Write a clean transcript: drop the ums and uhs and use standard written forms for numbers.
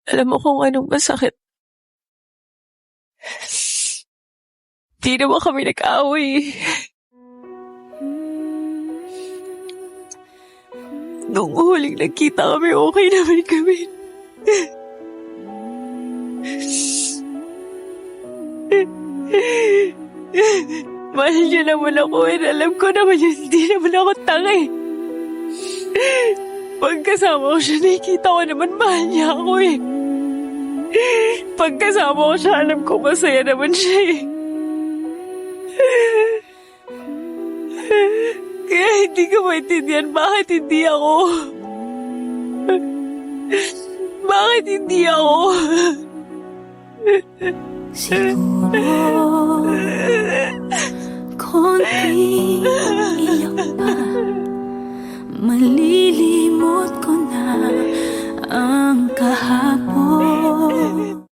Alam mo kung anong masakit? Di naman kami nag-away. Nung huling nagkita kami, okay naman kami. Mahal niya naman ako and alam ko naman yun, hindi naman ako tanga eh. Pagkasama ko siya, nakikita ko naman mahal niya ako eh. Pagkasama ko siya, alam ko masaya naman siya eh. Kaya hindi ko maintindihan bakit hindi ako. Bakit hindi ako? Siguro konting iyak pa, malilimot ko na ang